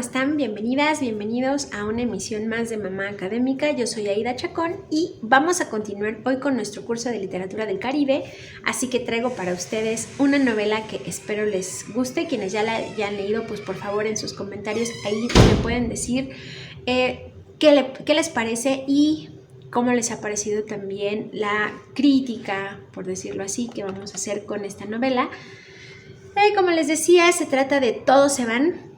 están? Bienvenidas, bienvenidos a una emisión más de Mamá Académica. Yo soy Aida Chacón y vamos a continuar hoy con nuestro curso de Literatura del Caribe. Así que traigo para ustedes una novela que espero les guste. Quienes ya la hayan leído, pues por favor en sus comentarios ahí me pueden decir qué les parece y cómo les ha parecido también la crítica, por decirlo así, que vamos a hacer con esta novela. Como les decía, se trata de Todos se van,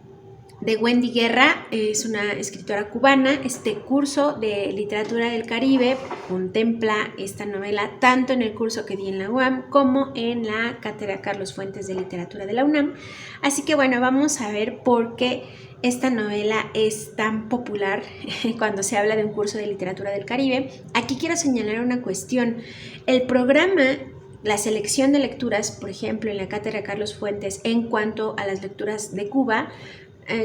de Wendy Guerra. Es una escritora cubana. Este curso de Literatura del Caribe contempla esta novela tanto en el curso que di en la UAM como en la Cátedra Carlos Fuentes de Literatura de la UNAM. Así que bueno, vamos a ver por qué esta novela es tan popular cuando se habla de un curso de Literatura del Caribe. Aquí quiero señalar una cuestión. El programa, la selección de lecturas, por ejemplo, en la Cátedra Carlos Fuentes, en cuanto a las lecturas de Cuba,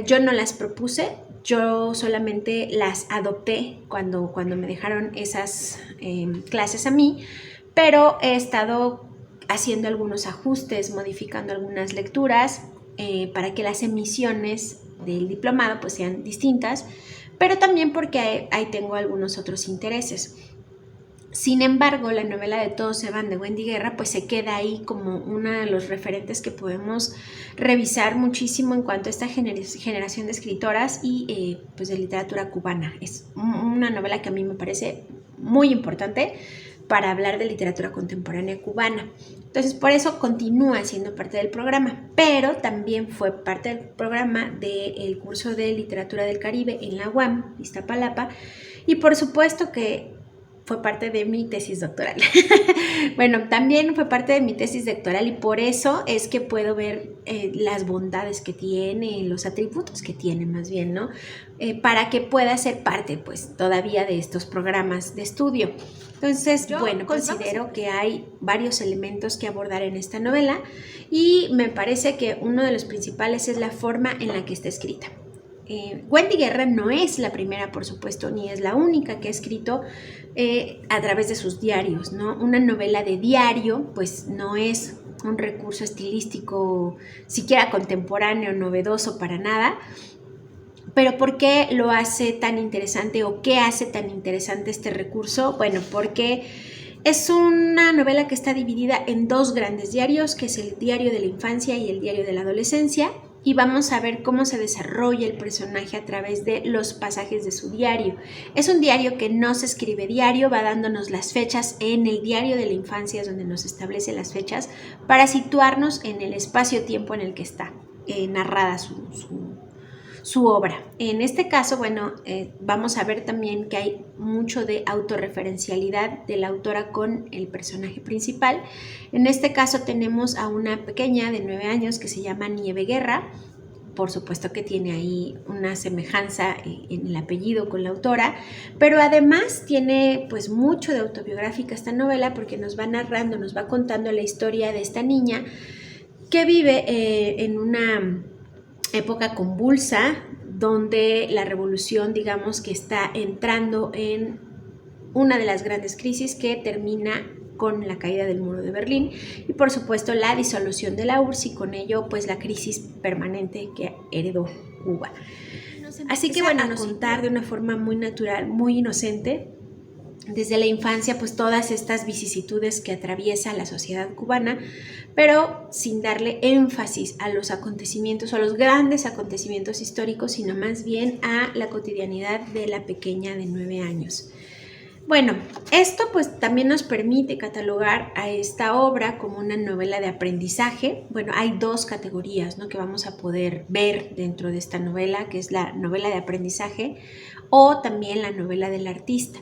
yo no las propuse, yo solamente las adopté cuando me dejaron esas clases a mí, pero he estado haciendo algunos ajustes, modificando algunas lecturas para que las emisiones del diplomado pues sean distintas, pero también porque ahí tengo algunos otros intereses. Sin embargo, la novela de Todos se van, de Wendy Guerra, pues se queda ahí como uno de los referentes que podemos revisar muchísimo en cuanto a esta generación de escritoras y pues de literatura cubana. Es una novela que a mí me parece muy importante para hablar de literatura contemporánea cubana. Entonces, por eso continúa siendo parte del programa, pero también fue parte del programa del curso de Literatura del Caribe en la UAM, Iztapalapa, y por supuesto que fue parte de mi tesis doctoral. Bueno, también fue parte de mi tesis doctoral y por eso es que puedo ver las bondades que tiene, los atributos que tiene más bien, ¿no? Para que pueda ser parte, pues, todavía de estos programas de estudio. Entonces, bueno, considero que hay varios elementos que abordar en esta novela y me parece que uno de los principales es la forma en la que está escrita. Wendy Guerra no es la primera, por supuesto, ni es la única que ha escrito a través de sus diarios, ¿no? Una novela de diario, pues no es un recurso estilístico siquiera contemporáneo, novedoso para nada. Pero ¿por qué lo hace tan interesante o qué hace tan interesante este recurso? Bueno, porque es una novela que está dividida en dos grandes diarios, que es el diario de la infancia y el diario de la adolescencia, y vamos a ver cómo se desarrolla el personaje a través de los pasajes de su diario. Es un diario que no se escribe diario, va dándonos las fechas en el diario de la infancia, es donde nos establece las fechas para situarnos en el espacio-tiempo en el que está narrada su obra. En este caso, bueno, vamos a ver también que hay mucho de autorreferencialidad de la autora con el personaje principal. En este caso tenemos a una pequeña de 9 años que se llama Nieve Guerra. Por supuesto que tiene ahí una semejanza en el apellido con la autora, pero además tiene pues mucho de autobiográfica esta novela porque nos va narrando, nos va contando la historia de esta niña que vive en una época convulsa, donde la revolución, digamos que está entrando en una de las grandes crisis que termina con la caída del muro de Berlín y por supuesto la disolución de la URSS y con ello pues la crisis permanente que heredó Cuba. Así que bueno, nos contar de una forma muy natural, muy inocente, desde la infancia, pues todas estas vicisitudes que atraviesa la sociedad cubana, pero sin darle énfasis a los acontecimientos o a los grandes acontecimientos históricos, sino más bien a la cotidianidad de la pequeña de 9 años. Bueno, esto pues también nos permite catalogar a esta obra como una novela de aprendizaje. Bueno, hay dos categorías, ¿no?, que vamos a poder ver dentro de esta novela, que es la novela de aprendizaje o también la novela del artista.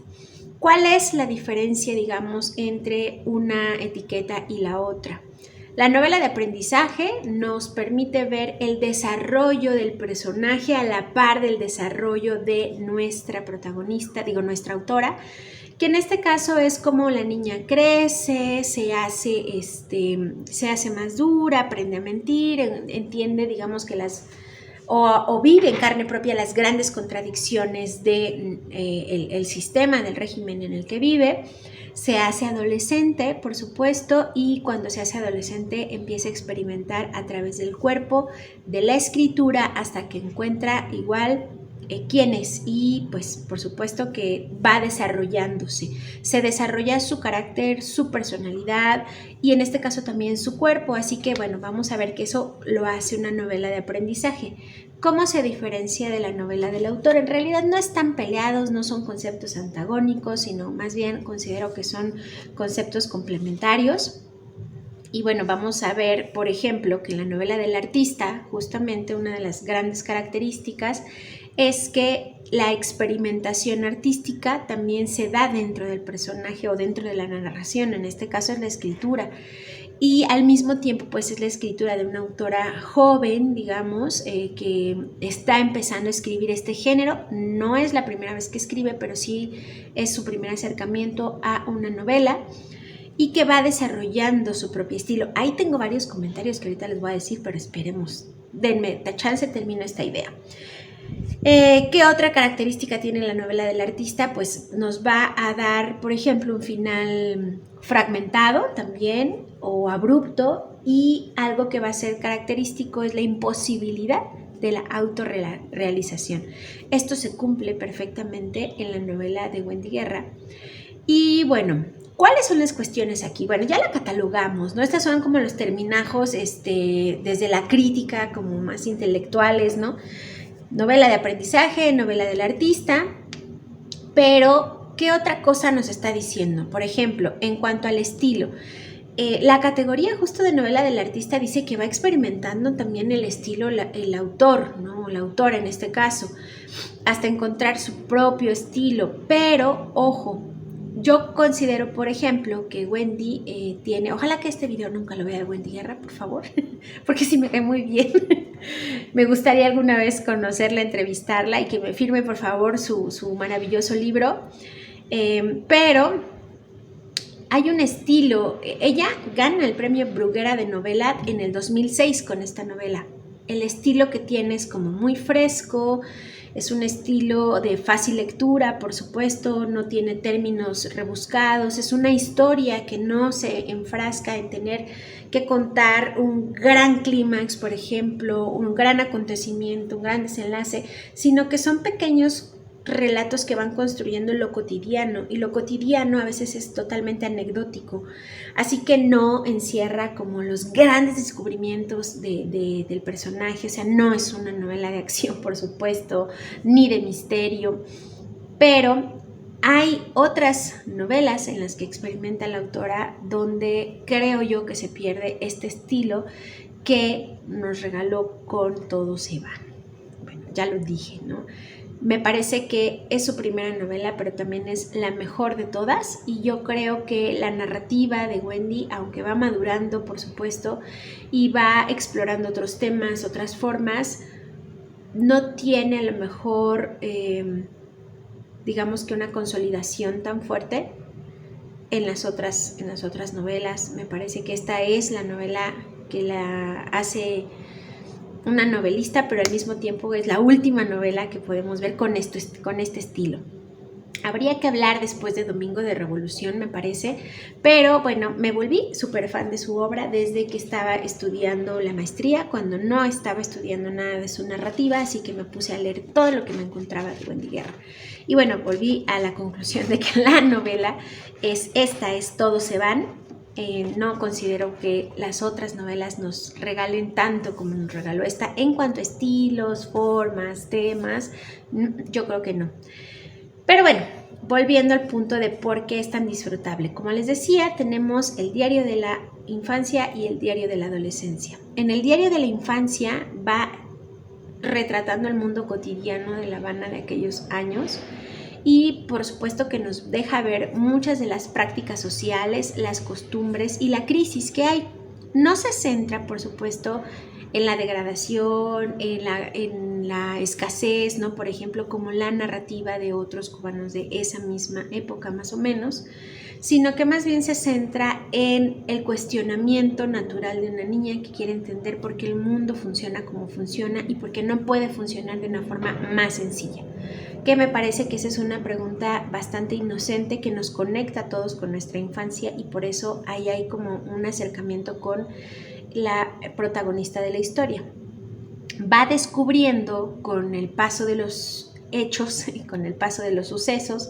¿Cuál es la diferencia, digamos, entre una etiqueta y la otra? La novela de aprendizaje nos permite ver el desarrollo del personaje a la par del desarrollo de nuestra protagonista, nuestra autora, que en este caso es como la niña crece, se hace más dura, aprende a mentir, entiende, digamos, que o vive en carne propia las grandes contradicciones del sistema, del régimen en el que vive. Se hace adolescente, por supuesto, y cuando se hace adolescente empieza a experimentar a través del cuerpo, de la escritura, hasta que encuentra igual quién es, y pues por supuesto que va desarrollándose. Se desarrolla su carácter, su personalidad y en este caso también su cuerpo, así que bueno, vamos a ver que eso lo hace una novela de aprendizaje. ¿Cómo se diferencia de la novela del autor? En realidad no están peleados, no son conceptos antagónicos, sino más bien considero que son conceptos complementarios. Y bueno, vamos a ver, por ejemplo, que en la novela del artista, justamente una de las grandes características es que la experimentación artística también se da dentro del personaje o dentro de la narración, en este caso es la escritura. Y al mismo tiempo pues es la escritura de una autora joven, digamos, que está empezando a escribir este género. No es la primera vez que escribe, pero sí es su primer acercamiento a una novela y que va desarrollando su propio estilo. Ahí tengo varios comentarios que ahorita les voy a decir, pero esperemos, denme la chance, termino esta idea. ¿Qué otra característica tiene la novela del artista? Pues nos va a dar, por ejemplo, un final fragmentado también o abrupto, y algo que va a ser característico es la imposibilidad de la autorrealización. Esto se cumple perfectamente en la novela de Wendy Guerra. Y bueno, ¿cuáles son las cuestiones aquí? Bueno, ya la catalogamos, ¿no? Estas son como los terminajos desde la crítica, como más intelectuales, ¿no? Novela de aprendizaje, novela del artista, pero ¿qué otra cosa nos está diciendo? Por ejemplo, en cuanto al estilo, la categoría justo de novela del artista dice que va experimentando también el estilo el autor, ¿no? O la autora en este caso, hasta encontrar su propio estilo, pero ojo, yo considero, por ejemplo, que Wendy tiene, ojalá que este video nunca lo vea Wendy Guerra, por favor, porque sí me ve muy bien. Me gustaría alguna vez conocerla, entrevistarla y que me firme, por favor, su maravilloso libro. Pero hay un estilo, ella gana el premio Bruguera de novela en el 2006 con esta novela. El estilo que tiene es como muy fresco, es un estilo de fácil lectura, por supuesto, no tiene términos rebuscados, es una historia que no se enfrasca en tener que contar un gran clímax, por ejemplo, un gran acontecimiento, un gran desenlace, sino que son pequeños relatos que van construyendo lo cotidiano, y lo cotidiano a veces es totalmente anecdótico, así que no encierra como los grandes descubrimientos del personaje. O sea, no es una novela de acción, por supuesto, ni de misterio, pero hay otras novelas en las que experimenta la autora donde creo yo que se pierde este estilo que nos regaló con Todo se va. Bueno, ya lo dije, ¿no? Me parece que es su primera novela, pero también es la mejor de todas, y yo creo que la narrativa de Wendy, aunque va madurando, por supuesto, y va explorando otros temas, otras formas, no tiene a lo mejor, digamos que una consolidación tan fuerte en las otras novelas. Me parece que esta es la novela que la hace una novelista, pero al mismo tiempo es la última novela que podemos ver con este estilo. Habría que hablar después de Domingo de Revolución, me parece, pero bueno, me volví súper fan de su obra desde que estaba estudiando la maestría, cuando no estaba estudiando nada de su narrativa, así que me puse a leer todo lo que me encontraba de Wendy Guerra. Y bueno, volví a la conclusión de que la novela es Todos se van. No considero que las otras novelas nos regalen tanto como nos regaló esta en cuanto a estilos, formas, temas. Yo creo que no. Pero bueno, volviendo al punto de por qué es tan disfrutable. Como les decía, tenemos el diario de la infancia y el diario de la adolescencia. En el diario de la infancia va retratando el mundo cotidiano de La Habana de aquellos años, y por supuesto que nos deja ver muchas de las prácticas sociales, las costumbres y la crisis que hay. No se centra, por supuesto, en la degradación, en la escasez, ¿no? Por ejemplo, como la narrativa de otros cubanos de esa misma época más o menos, sino que más bien se centra en el cuestionamiento natural de una niña que quiere entender por qué el mundo funciona como funciona y por qué no puede funcionar de una forma más sencilla. que me parece que esa es una pregunta bastante inocente que nos conecta a todos con nuestra infancia y por eso ahí hay como un acercamiento con la protagonista de la historia. Va descubriendo con el paso de los hechos y con el paso de los sucesos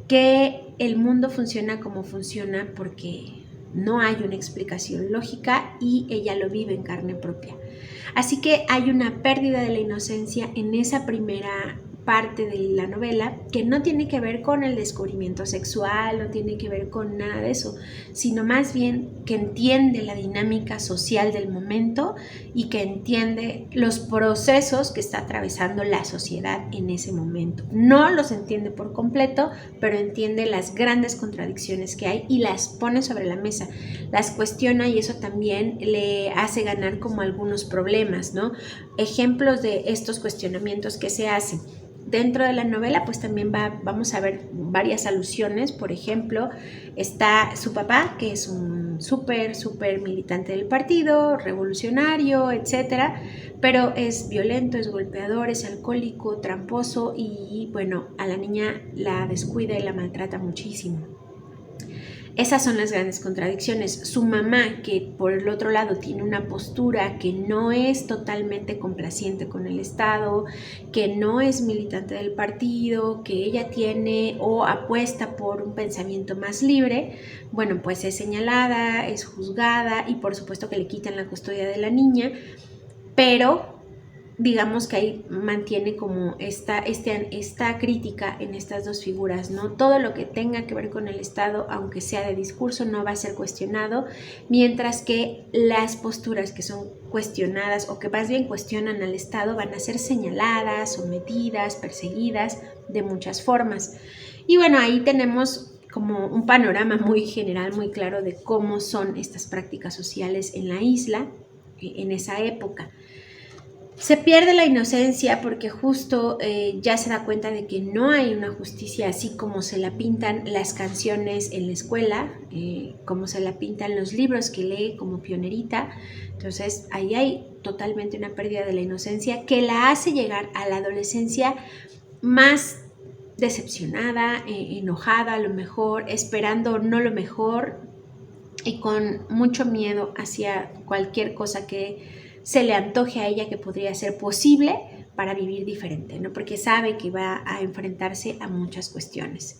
que el mundo funciona como funciona porque no hay una explicación lógica y ella lo vive en carne propia. Así que hay una pérdida de la inocencia en esa primera parte de la novela que no tiene que ver con el descubrimiento sexual, no tiene que ver con nada de eso, sino más bien que entiende la dinámica social del momento y que entiende los procesos que está atravesando la sociedad en ese momento. No los entiende por completo, pero entiende las grandes contradicciones que hay y las pone sobre la mesa, las cuestiona y eso también le hace ganar como algunos problemas, ¿no? Ejemplos de estos cuestionamientos que se hacen. Dentro de la novela pues también vamos a ver varias alusiones. Por ejemplo, está su papá, que es un súper militante del partido, revolucionario, etcétera, pero es violento, es golpeador, es alcohólico, tramposo y bueno, a la niña la descuida y la maltrata muchísimo. Esas son las grandes contradicciones. Su mamá, que por el otro lado tiene una postura que no es totalmente complaciente con el Estado, que no es militante del partido, que ella tiene o apuesta por un pensamiento más libre, bueno, pues es señalada, es juzgada y por supuesto que le quitan la custodia de la niña, pero digamos que ahí mantiene como esta crítica en estas dos figuras, ¿no? Todo lo que tenga que ver con el Estado, aunque sea de discurso, no va a ser cuestionado, mientras que las posturas que son cuestionadas o que más bien cuestionan al Estado van a ser señaladas, sometidas, perseguidas de muchas formas. Y bueno, ahí tenemos como un panorama muy general, muy claro de cómo son estas prácticas sociales en la isla en esa época. Se pierde la inocencia porque justo ya se da cuenta de que no hay una justicia así como se la pintan las canciones en la escuela, como se la pintan los libros que lee como pionerita. Entonces ahí hay totalmente una pérdida de la inocencia que la hace llegar a la adolescencia más decepcionada, enojada a lo mejor, esperando no lo mejor y con mucho miedo hacia cualquier cosa que se le antoje a ella que podría ser posible para vivir diferente, ¿no? Porque sabe que va a enfrentarse a muchas cuestiones.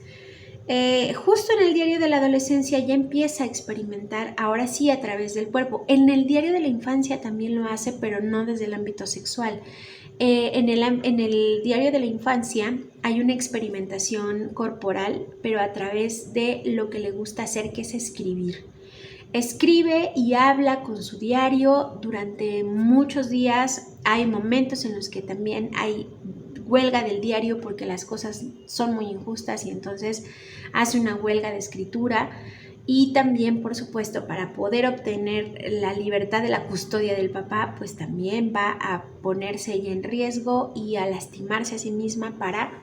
Justo en el diario de la adolescencia ya empieza a experimentar, ahora sí a través del cuerpo. En el diario de la infancia también lo hace, pero no desde el ámbito sexual. En el diario de la infancia hay una experimentación corporal, pero a través de lo que le gusta hacer, que es escribir. Escribe y habla con su diario durante muchos días. Hay momentos en los que también hay huelga del diario porque las cosas son muy injustas y entonces hace una huelga de escritura. Y también, por supuesto, para poder obtener la libertad de la custodia del papá, pues también va a ponerse ella en riesgo y a lastimarse a sí misma para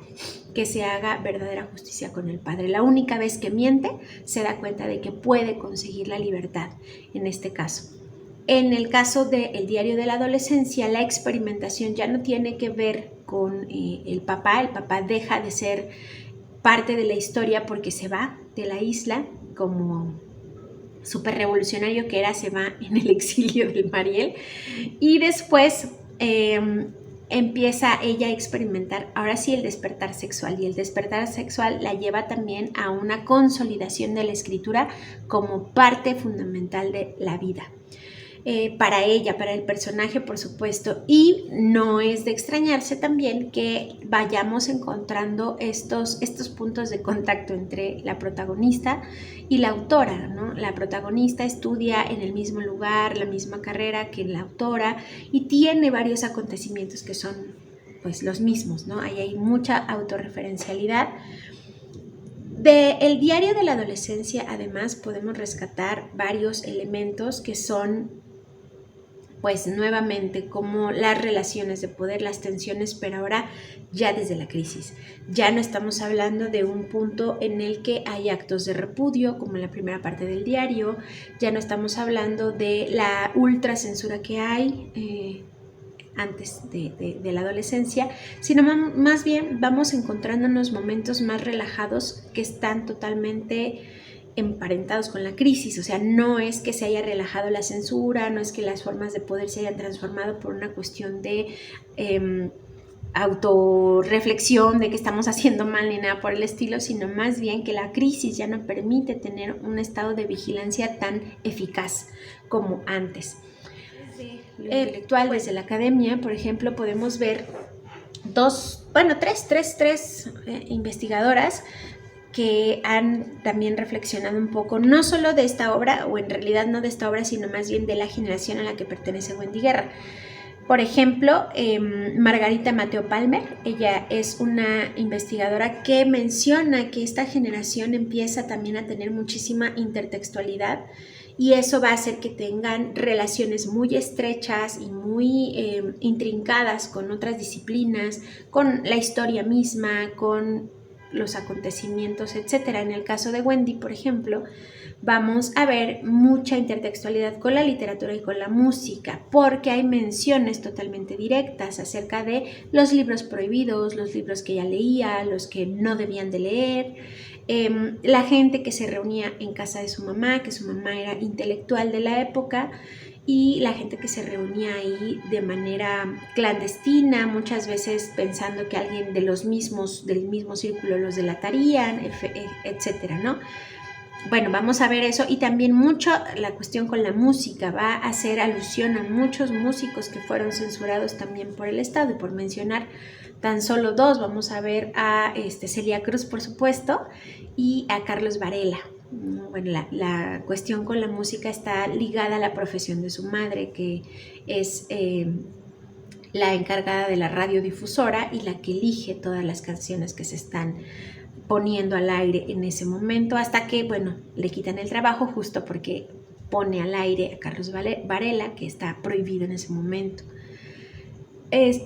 que se haga verdadera justicia con el padre. La única vez que miente se da cuenta de que puede conseguir la libertad en este caso. En el caso del diario de la adolescencia, la experimentación ya no tiene que ver con el papá deja de ser parte de la historia porque se va de la isla como súper revolucionario que era, se va en el exilio del Mariel y después empieza ella a experimentar ahora sí el despertar sexual y el despertar sexual la lleva también a una consolidación de la escritura como parte fundamental de la vida. Para ella, para el personaje, por supuesto, y no es de extrañarse también que vayamos encontrando estos puntos de contacto entre la protagonista y la autora, ¿no? La protagonista estudia en el mismo lugar, la misma carrera que la autora y tiene varios acontecimientos que son pues los mismos, ¿no? Ahí hay mucha autorreferencialidad. Del diario de la adolescencia, además, podemos rescatar varios elementos que son pues nuevamente como las relaciones de poder, las tensiones, pero ahora ya desde la crisis. Ya no estamos hablando de un punto en el que hay actos de repudio, como en la primera parte del diario, ya no estamos hablando de la ultra censura que hay antes de la adolescencia, sino más bien vamos encontrándonos momentos más relajados que están totalmente emparentados con la crisis. O sea, no es que se haya relajado la censura, no es que las formas de poder se hayan transformado por una cuestión de autorreflexión de que estamos haciendo mal ni nada por el estilo, sino más bien que la crisis ya no permite tener un estado de vigilancia tan eficaz como antes. Lo intelectual, desde la academia, por ejemplo, podemos ver tres investigadoras que han también reflexionado un poco, no solo de esta obra, o en realidad no de esta obra, sino más bien de la generación a la que pertenece Wendy Guerra. Por ejemplo, Margarita Mateo Palmer, ella es una investigadora que menciona que esta generación empieza también a tener muchísima intertextualidad y eso va a hacer que tengan relaciones muy estrechas y muy intrincadas con otras disciplinas, con la historia misma, con los acontecimientos, etcétera. En el caso de Wendy, por ejemplo, vamos a ver mucha intertextualidad con la literatura y con la música, porque hay menciones totalmente directas acerca de los libros prohibidos, los libros que ella leía, los que no debían de leer, la gente que se reunía en casa de su mamá, que su mamá era intelectual de la época, y la gente que se reunía ahí de manera clandestina, muchas veces pensando que alguien del mismo círculo los delatarían, etcétera, ¿no? Bueno, vamos a ver eso, y también mucho la cuestión con la música, va a hacer alusión a muchos músicos que fueron censurados también por el Estado, y por mencionar tan solo dos, vamos a ver a Celia Cruz, por supuesto, y a Carlos Varela. Bueno, la cuestión con la música está ligada a la profesión de su madre, que es la encargada de la radiodifusora y la que elige todas las canciones que se están poniendo al aire en ese momento, hasta que, bueno, le quitan el trabajo justo porque pone al aire a Carlos Varela, que está prohibido en ese momento.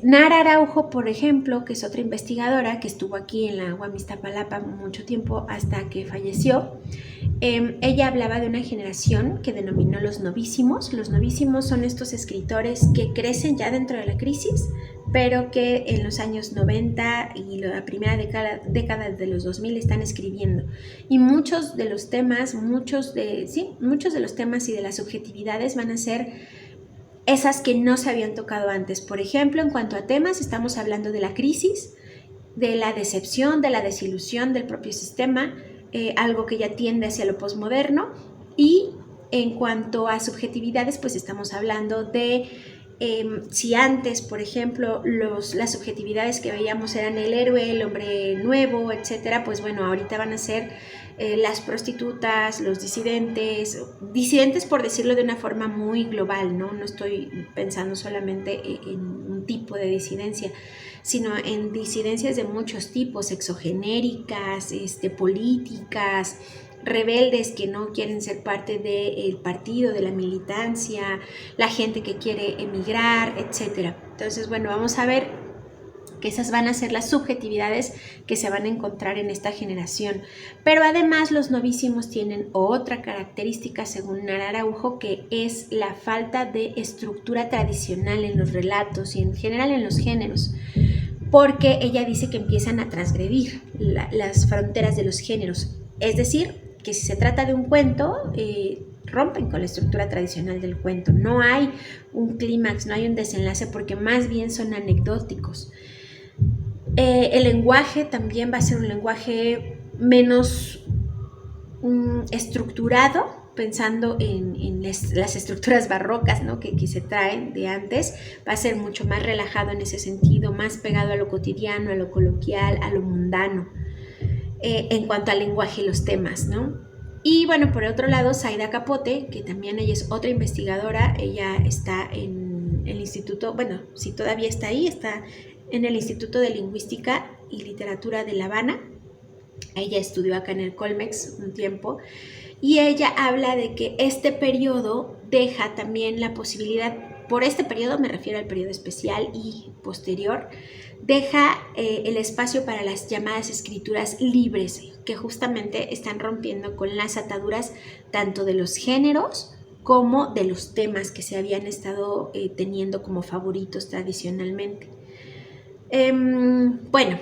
Nara Araujo, por ejemplo, que es otra investigadora que estuvo aquí en la UAM Iztapalapa mucho tiempo hasta que falleció. Ella hablaba de una generación que denominó los novísimos. Los novísimos son estos escritores que crecen ya dentro de la crisis, pero que en los años 90 y la primera década de los 2000 están escribiendo. Y muchos de los temas, muchos de los temas y de las subjetividades van a ser esas que no se habían tocado antes. Por ejemplo, en cuanto a temas, estamos hablando de la crisis, de la decepción, de la desilusión del propio sistema, algo que ya tiende hacia lo posmoderno. Y en cuanto a subjetividades, pues estamos hablando de si antes, por ejemplo, las subjetividades que veíamos eran el héroe, el hombre nuevo, etcétera, pues bueno, ahorita van a ser las prostitutas, los disidentes por decirlo de una forma muy global, ¿no? No estoy pensando solamente en un tipo de disidencia, sino en disidencias de muchos tipos, exogenéricas, políticas, rebeldes que no quieren ser parte del partido, de la militancia, la gente que quiere emigrar, etcétera. Entonces, bueno, vamos a ver que esas van a ser las subjetividades que se van a encontrar en esta generación. Pero además los novísimos tienen otra característica, según Nara Araujo, que es la falta de estructura tradicional en los relatos y en general en los géneros, porque ella dice que empiezan a transgredir las fronteras de los géneros. Es decir, que si se trata de un cuento, rompen con la estructura tradicional del cuento. No hay un clímax, no hay un desenlace, porque más bien son anecdóticos. El lenguaje también va a ser un lenguaje menos estructurado, pensando en las estructuras barrocas, ¿no? que se traen de antes. Va a ser mucho más relajado en ese sentido, más pegado a lo cotidiano, a lo coloquial, a lo mundano, en cuanto al lenguaje y los temas, ¿no? Y bueno, por otro lado, Zaida Capote, que también ella es otra investigadora, ella está en el instituto, bueno, si todavía está ahí, está en el Instituto de Lingüística y Literatura de La Habana. Ella estudió acá en el Colmex un tiempo, y ella habla de que este periodo deja también la posibilidad, por este periodo me refiero al periodo especial y posterior, deja el espacio para las llamadas escrituras libres, que justamente están rompiendo con las ataduras tanto de los géneros como de los temas que se habían estado teniendo como favoritos tradicionalmente. Bueno,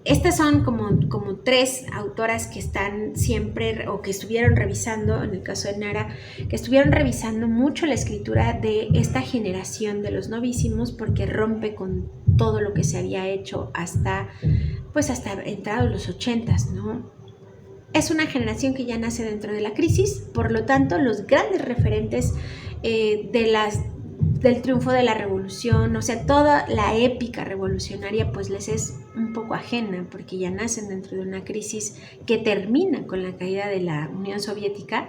estas son como 3 autoras que están siempre, o que estuvieron revisando, en el caso de Nara, que estuvieron revisando mucho la escritura de esta generación de los novísimos, porque rompe con todo lo que se había hecho hasta entrados los 80s, ¿no? Es una generación que ya nace dentro de la crisis, por lo tanto, los grandes referentes del triunfo de la revolución, o sea, toda la épica revolucionaria, pues les es un poco ajena, porque ya nacen dentro de una crisis que termina con la caída de la Unión Soviética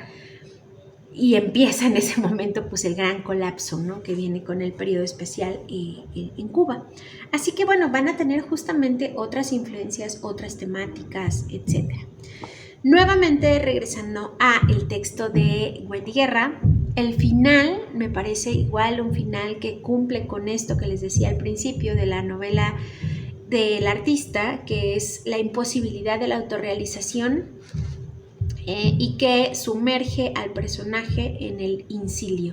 y empieza en ese momento pues el gran colapso, ¿no?, que viene con el periodo especial en Cuba. Así que bueno, van a tener justamente otras influencias, otras temáticas, etc. Nuevamente, regresando a el texto de Wendy Guerra, el final me parece igual un final que cumple con esto que les decía al principio de la novela del artista, que es la imposibilidad de la autorrealización y que sumerge al personaje en el incilio,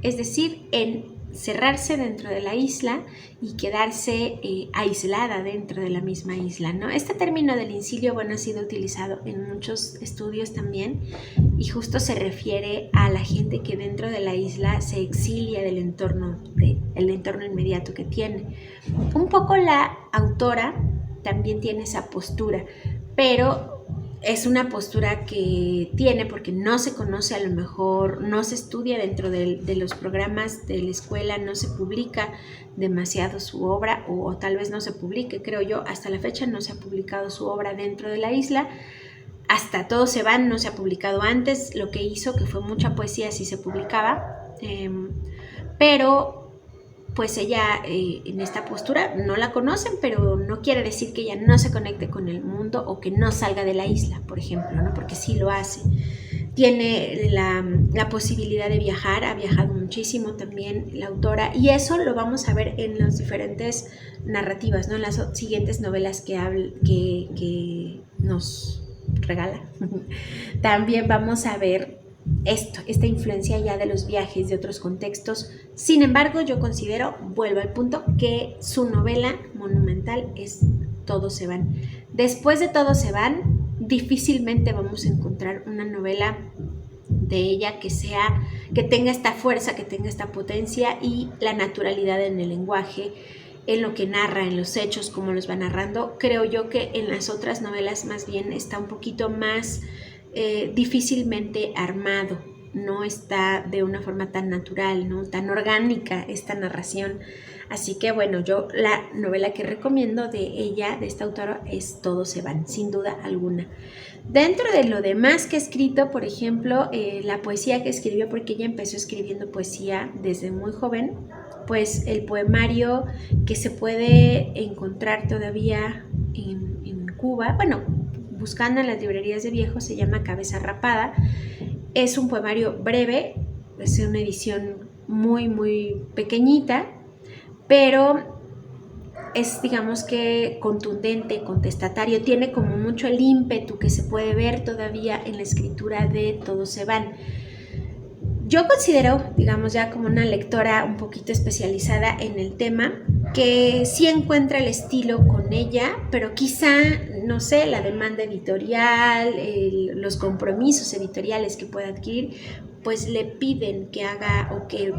es decir, en cerrarse dentro de la isla y quedarse aislada dentro de la misma isla, ¿no? Este término del incilio, bueno, ha sido utilizado en muchos estudios también y justo se refiere a la gente que dentro de la isla se exilia del entorno inmediato que tiene. Un poco la autora también tiene esa postura, pero es una postura que tiene porque no se conoce, a lo mejor no se estudia dentro de los programas de la escuela, no se publica demasiado su obra, o tal vez no se publique, creo yo, hasta la fecha no se ha publicado su obra dentro de la isla. Hasta Todos se van no se ha publicado antes, lo que hizo que fue mucha poesía sí se publicaba, pero pues ella en esta postura no la conocen, pero no quiere decir que ella no se conecte con el mundo o que no salga de la isla, por ejemplo, ¿no? Porque sí lo hace. Tiene la posibilidad de viajar, ha viajado muchísimo también la autora, y eso lo vamos a ver en las diferentes narrativas, ¿no?, en las siguientes novelas que nos regala. También vamos a ver esta influencia ya de los viajes, de otros contextos. Sin embargo, yo considero, vuelvo al punto, que su novela monumental es Todos se van. Después de Todos se van, difícilmente vamos a encontrar una novela de ella que tenga esta fuerza, que tenga esta potencia y la naturalidad en el lenguaje, en lo que narra, en los hechos, cómo los va narrando. Creo yo que en las otras novelas más bien está un poquito más difícilmente armado, no está de una forma tan natural, ¿no?, tan orgánica esta narración. Así que bueno, yo la novela que recomiendo de ella, de esta autora, es Todos se van, sin duda alguna. Dentro de lo demás que he escrito, por ejemplo, la poesía que escribió, porque ella empezó escribiendo poesía desde muy joven, pues el poemario que se puede encontrar todavía en Cuba, bueno, buscando en las librerías de viejos, se llama Cabeza Rapada. Es un poemario breve, es una edición muy, muy pequeñita, pero es, digamos que, contundente, contestatario, tiene como mucho el ímpetu que se puede ver todavía en la escritura de Todos se van. Yo considero, digamos, ya como una lectora un poquito especializada en el tema, que sí encuentra el estilo con ella, pero quizá, no sé, la demanda editorial, los compromisos editoriales que pueda adquirir, pues le piden que haga o que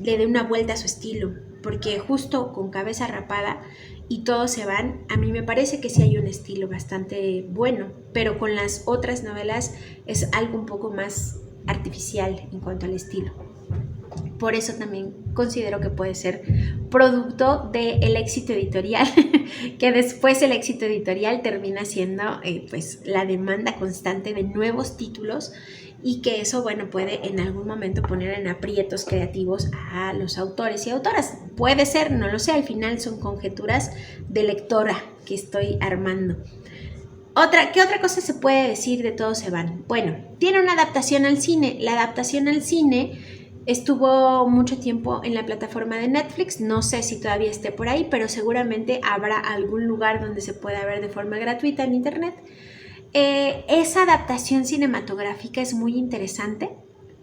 le dé una vuelta a su estilo, porque justo con Cabeza Rapada y Todos se van, a mí me parece que sí hay un estilo bastante bueno, pero con las otras novelas es algo un poco más artificial en cuanto al estilo. Por eso también considero que puede ser producto del éxito editorial, que después el éxito editorial termina siendo pues la demanda constante de nuevos títulos, y que eso, bueno, puede en algún momento poner en aprietos creativos a los autores y autoras. Puede ser, no lo sé, al final son conjeturas de lectora que estoy armando. ¿Qué otra cosa se puede decir de Todos se van? Bueno, tiene una adaptación al cine. La adaptación al cine estuvo mucho tiempo en la plataforma de Netflix. No sé si todavía esté por ahí, pero seguramente habrá algún lugar donde se pueda ver de forma gratuita en internet. Esa adaptación cinematográfica es muy interesante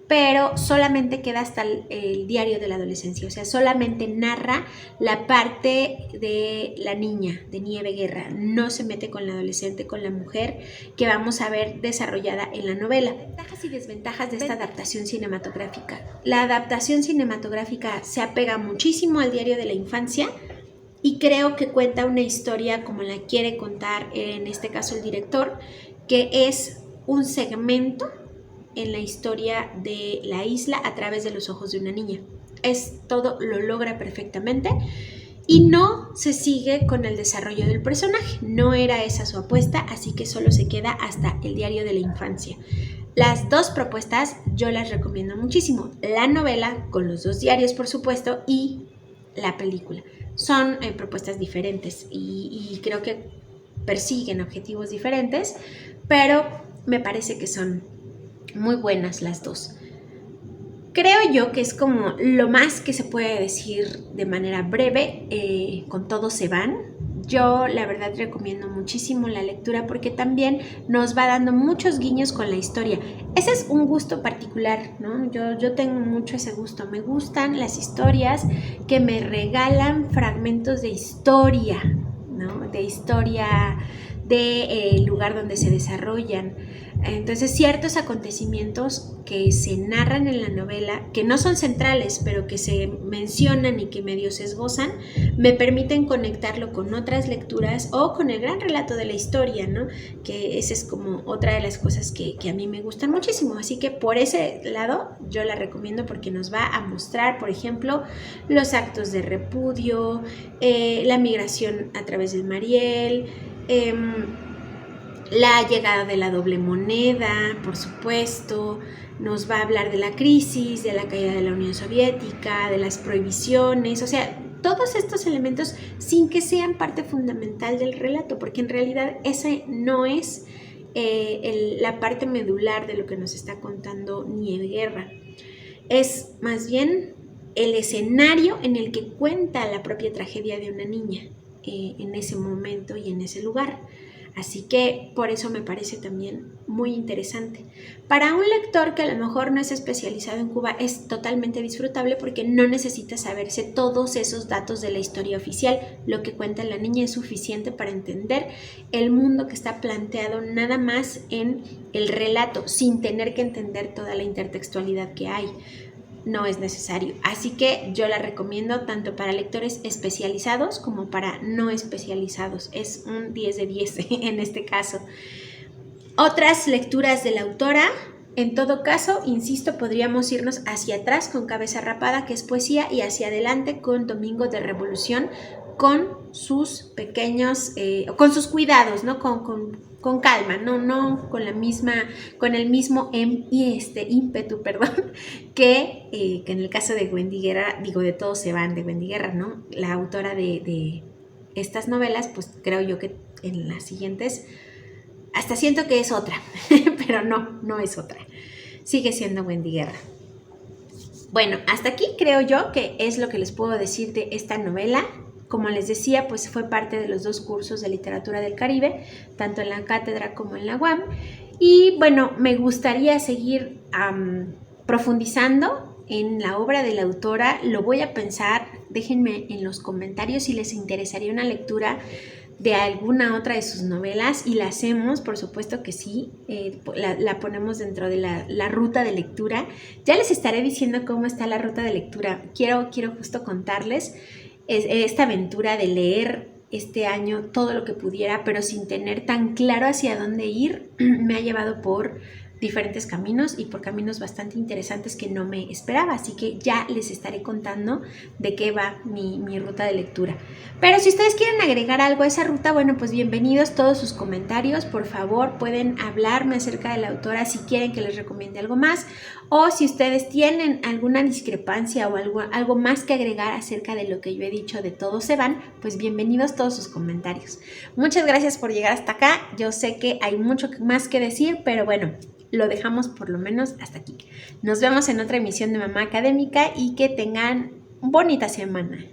pero solamente queda hasta el diario de la adolescencia, o sea, solamente narra la parte de la niña, de Nieve Guerra, no se mete con la adolescente, con la mujer que vamos a ver desarrollada en la novela. Ventajas y desventajas de esta adaptación cinematográfica. La adaptación cinematográfica se apega muchísimo al diario de la infancia y creo que cuenta una historia como la quiere contar, en este caso el director, que es un segmento en la historia de la isla a través de los ojos de una niña. Todo lo logra perfectamente y no se sigue con el desarrollo del personaje. No era esa su apuesta, así que solo se queda hasta el diario de la infancia. Las dos propuestas yo las recomiendo muchísimo. La novela, con los dos diarios por supuesto, y la película. Son propuestas diferentes y creo que persiguen objetivos diferentes, pero me parece que son muy buenas las dos. Creo yo que es como lo más que se puede decir de manera breve. Con todo se van. Yo la verdad recomiendo muchísimo la lectura porque también nos va dando muchos guiños con la historia. Ese es un gusto particular, ¿no? Yo tengo mucho ese gusto. Me gustan las historias que me regalan fragmentos de historia, ¿no? De historia del lugar donde se desarrollan. Entonces, ciertos acontecimientos que se narran en la novela, que no son centrales, pero que se mencionan y que medio se esbozan, me permiten conectarlo con otras lecturas o con el gran relato de la historia, ¿no? Que esa es como otra de las cosas que a mí me gustan muchísimo. Así que por ese lado yo la recomiendo porque nos va a mostrar, por ejemplo, los actos de repudio, la migración a través del Mariel, la llegada de la doble moneda, por supuesto, nos va a hablar de la crisis, de la caída de la Unión Soviética, de las prohibiciones, o sea, todos estos elementos sin que sean parte fundamental del relato, porque en realidad esa no es la parte medular de lo que nos está contando Nieve Guerra. Es más bien el escenario en el que cuenta la propia tragedia de una niña en ese momento y en ese lugar. Así que por eso me parece también muy interesante. Para un lector que a lo mejor no es especializado en Cuba, es totalmente disfrutable porque no necesita saberse todos esos datos de la historia oficial. Lo que cuenta la niña es suficiente para entender el mundo que está planteado nada más en el relato, sin tener que entender toda la intertextualidad que hay. No es necesario. Así que yo la recomiendo tanto para lectores especializados como para no especializados. Es un 10 de 10 en este caso. Otras lecturas de la autora, en todo caso, insisto, podríamos irnos hacia atrás con Cabeza Rapada, que es poesía, y hacia adelante con Domingo de Revolución, con sus pequeños, con sus cuidados, ¿no? Con calma, no con el mismo ímpetu, que en el caso de Wendy Guerra, de Todos se van, de Wendy Guerra, ¿no? La autora de estas novelas, pues creo yo que en las siguientes hasta siento que es otra, pero no es otra. Sigue siendo Wendy Guerra. Bueno, hasta aquí creo yo que es lo que les puedo decir de esta novela. Como les decía, pues fue parte de los dos cursos de literatura del Caribe, tanto en la cátedra como en la UAM. Y bueno, me gustaría seguir profundizando en la obra de la autora. Lo voy a pensar, déjenme en los comentarios si les interesaría una lectura de alguna otra de sus novelas y la hacemos, por supuesto que sí, la ponemos dentro de la ruta de lectura. Ya les estaré diciendo cómo está la ruta de lectura. Quiero justo contarles esta aventura de leer este año todo lo que pudiera, pero sin tener tan claro hacia dónde ir. Me ha llevado por diferentes caminos y por caminos bastante interesantes que no me esperaba, así que ya les estaré contando de qué va mi ruta de lectura. Pero si ustedes quieren agregar algo a esa ruta, bueno, pues bienvenidos todos sus comentarios. Por favor, pueden hablarme acerca de la autora si quieren que les recomiende algo más, o si ustedes tienen alguna discrepancia o algo más que agregar acerca de lo que yo he dicho de Todos se van, pues bienvenidos todos sus comentarios. Muchas gracias por llegar hasta acá. Yo sé que hay mucho más que decir, pero bueno, lo dejamos por lo menos hasta aquí. Nos vemos en otra emisión de Mamá Académica y que tengan bonita semana.